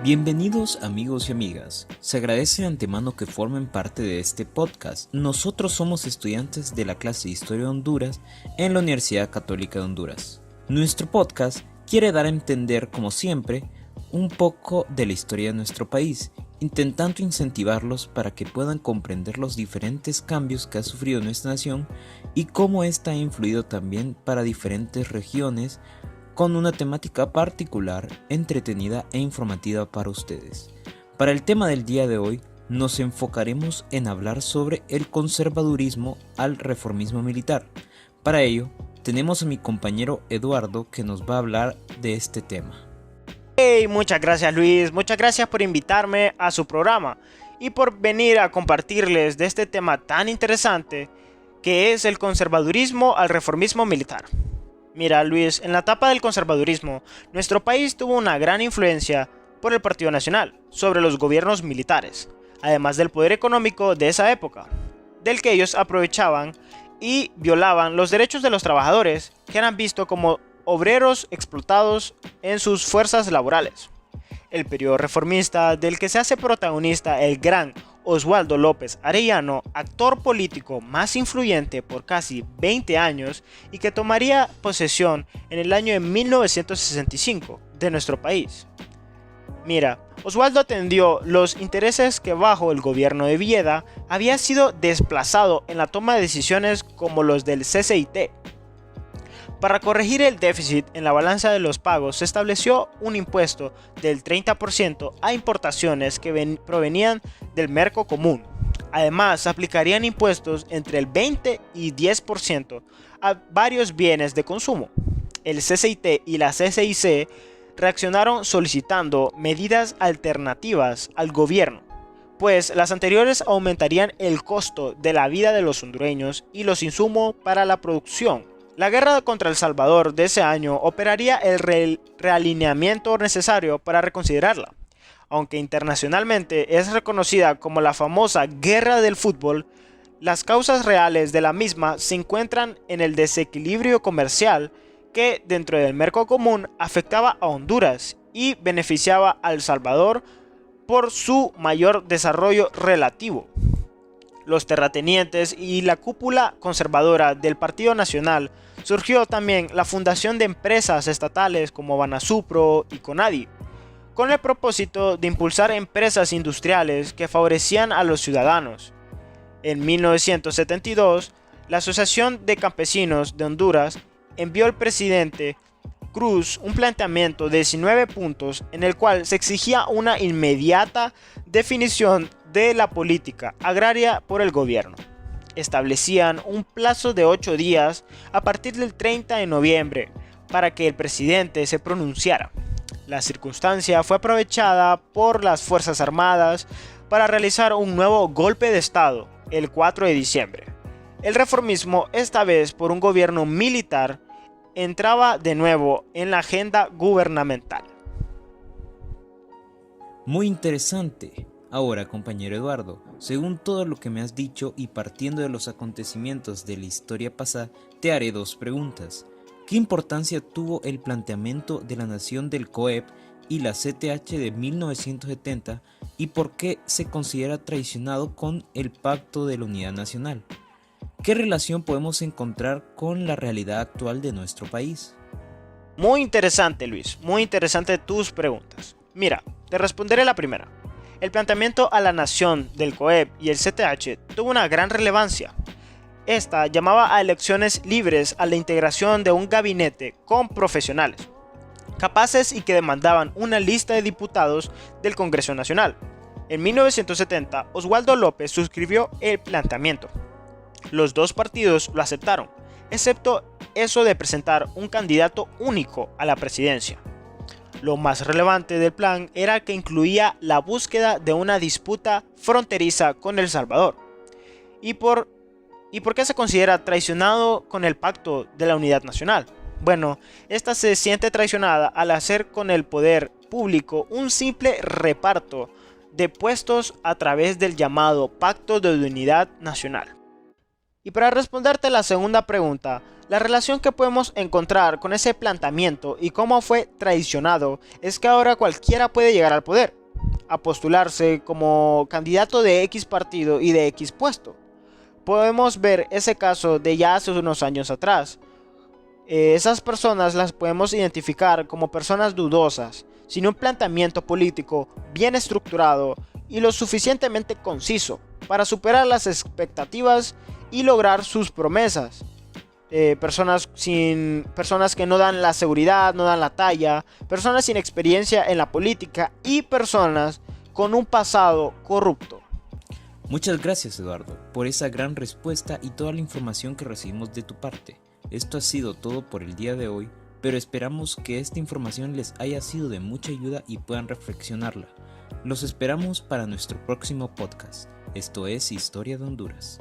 Bienvenidos amigos y amigas, se agradece de antemano que formen parte de este podcast. Nosotros somos estudiantes de la clase de Historia de Honduras en la Universidad Católica de Honduras. Nuestro podcast quiere dar a entender, como siempre, un poco de la historia de nuestro país, intentando incentivarlos para que puedan comprender los diferentes cambios que ha sufrido nuestra nación y cómo esta ha influido también para diferentes regiones, con una temática particular, entretenida e informativa para ustedes. Para el tema del día de hoy, nos enfocaremos en hablar sobre el conservadurismo al reformismo militar. Para ello, tenemos a mi compañero Eduardo que nos va a hablar de este tema. Hey, muchas gracias Luis, muchas gracias por invitarme a su programa y por venir a compartirles de este tema tan interesante que es el conservadurismo al reformismo militar. Mira Luis, en la etapa del conservadurismo, nuestro país tuvo una gran influencia por el Partido Nacional sobre los gobiernos militares, además del poder económico de esa época, del que ellos aprovechaban y violaban los derechos de los trabajadores que eran vistos como obreros explotados en sus fuerzas laborales. El periodo reformista del que se hace protagonista el gran Oswaldo López Arellano, actor político más influyente por casi 20 años y que tomaría posesión en el año de 1965 de nuestro país. Mira, Oswaldo atendió los intereses que bajo el gobierno de Villeda había sido desplazado en la toma de decisiones como los del CCIT. Para corregir el déficit en la balanza de los pagos se estableció un impuesto del 30% a importaciones que provenían del mercado común. Además, se aplicarían impuestos entre el 20 y 10% a varios bienes de consumo. El CCIT y la CCIC reaccionaron solicitando medidas alternativas al gobierno, pues las anteriores aumentarían el costo de la vida de los hondureños y los insumos para la producción. La guerra contra El Salvador de ese año operaría el realineamiento necesario para reconsiderarla. Aunque internacionalmente es reconocida como la famosa Guerra del Fútbol, las causas reales de la misma se encuentran en el desequilibrio comercial que dentro del mercado común afectaba a Honduras y beneficiaba a El Salvador por su mayor desarrollo relativo. Los terratenientes y la cúpula conservadora del Partido Nacional surgió también la fundación de empresas estatales como Banasupro y Conadi, con el propósito de impulsar empresas industriales que favorecían a los ciudadanos. En 1972, la Asociación de Campesinos de Honduras envió al presidente Cruz un planteamiento de 19 puntos en el cual se exigía una inmediata definición de la política agraria por el gobierno. Establecían un plazo de 8 días a partir del 30 de noviembre para que el presidente se pronunciara. La circunstancia fue aprovechada por las Fuerzas Armadas para realizar un nuevo golpe de Estado el 4 de diciembre. El reformismo, esta vez por un gobierno militar, entraba de nuevo en la agenda gubernamental. Muy interesante. Ahora, compañero Eduardo, según todo lo que me has dicho y partiendo de los acontecimientos de la historia pasada, te haré dos preguntas. ¿Qué importancia tuvo el planteamiento de la nación del COEP y la CTH de 1970 y por qué se considera traicionado con el Pacto de la Unidad Nacional? ¿Qué relación podemos encontrar con la realidad actual de nuestro país? Muy interesante, Luis, muy interesante tus preguntas. Mira, te responderé la primera. El planteamiento a la nación del COEP y el CTH tuvo una gran relevancia. Esta llamaba a elecciones libres a la integración de un gabinete con profesionales, capaces y que demandaban una lista de diputados del Congreso Nacional. En 1970, Oswaldo López suscribió el planteamiento. Los dos partidos lo aceptaron, excepto eso de presentar un candidato único a la presidencia. Lo más relevante del plan era que incluía la búsqueda de una disputa fronteriza con El Salvador. ¿Y por qué se considera traicionado con el Pacto de la Unidad Nacional? Bueno, esta se siente traicionada al hacer con el poder público un simple reparto de puestos a través del llamado Pacto de Unidad Nacional. Y para responderte la segunda pregunta, la relación que podemos encontrar con ese planteamiento y cómo fue traicionado es que ahora cualquiera puede llegar al poder, a postularse como candidato de X partido y de X puesto. Podemos ver ese caso de ya hace unos años atrás. Esas personas las podemos identificar como personas dudosas, sin un planteamiento político bien estructurado y lo suficientemente conciso para superar las expectativas y lograr sus promesas. Personas que no dan la seguridad, no dan la talla, personas sin experiencia en la política y personas con un pasado corrupto. Muchas gracias, Eduardo, por esa gran respuesta y toda la información que recibimos de tu parte. Esto ha sido todo por el día de hoy, pero esperamos que esta información les haya sido de mucha ayuda y puedan reflexionarla. Los esperamos para nuestro próximo podcast. Esto es Historia de Honduras.